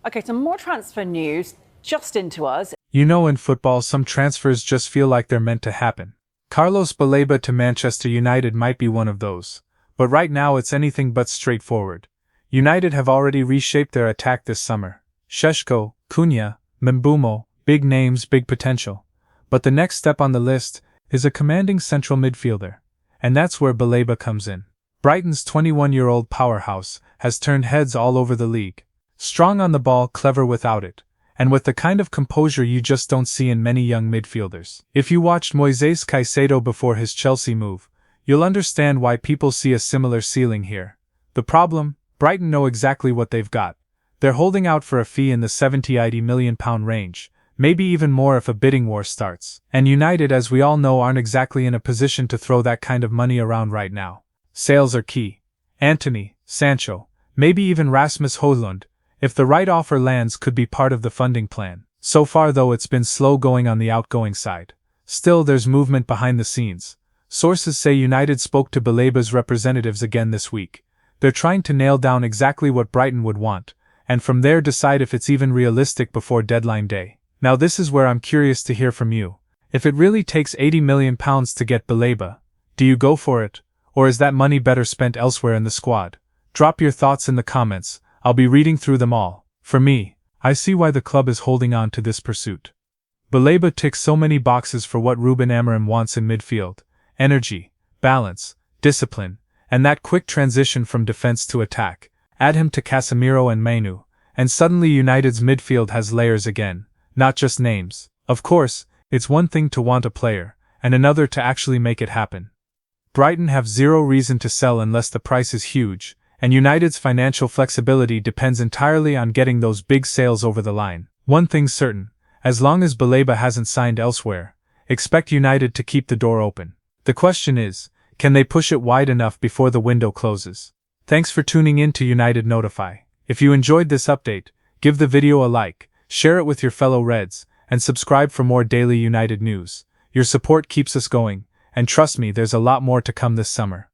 Okay, some more transfer news just into us. You know, in football, some transfers just feel like they're meant to happen. Carlos Baleba to Manchester United might be one of those. But right now it's anything but straightforward. United have already reshaped their attack this summer. Šeško, Cunha, Mbeumo, big names, big potential. But the next step on the list is a commanding central midfielder. And that's where Baleba comes in. Brighton's 21-year-old powerhouse has turned heads all over the league. Strong on the ball, clever without it, and with the kind of composure you just don't see in many young midfielders. If you watched Moises Caicedo before his Chelsea move, you'll understand why people see a similar ceiling here. The problem? Brighton know exactly what they've got. They're holding out for a fee in the £70–80 million range, maybe even more if a bidding war starts. And United, as we all know, aren't exactly in a position to throw that kind of money around right now. Sales are key. Antony, Sancho, maybe even Rasmus Højlund, if the right offer lands, could be part of the funding plan. So far though, it's been slow going on the outgoing side. Still, there's movement behind the scenes. Sources say United spoke to Baleba's representatives again this week. They're trying to nail down exactly what Brighton would want, and from there decide if it's even realistic before deadline day. Now this is where I'm curious to hear from you. If it really takes £80 million to get Baleba, do you go for it, or is that money better spent elsewhere in the squad? Drop your thoughts in the comments. I'll be reading through them all. For me, I see why the club is holding on to this pursuit. Baleba ticks so many boxes for what Ruben Amorim wants in midfield: energy, balance, discipline, and that quick transition from defense to attack. Add him to Casemiro and Mainoo, and suddenly United's midfield has layers again, not just names. Of course, it's one thing to want a player, and another to actually make it happen. Brighton have zero reason to sell unless the price is huge, and United's financial flexibility depends entirely on getting those big sales over the line. One thing's certain: as long as Baleba hasn't signed elsewhere, expect United to keep the door open. The question is, can they push it wide enough before the window closes? Thanks for tuning in to United Notify. If you enjoyed this update, give the video a like, share it with your fellow Reds, and subscribe for more daily United news. Your support keeps us going, and trust me, there's a lot more to come this summer.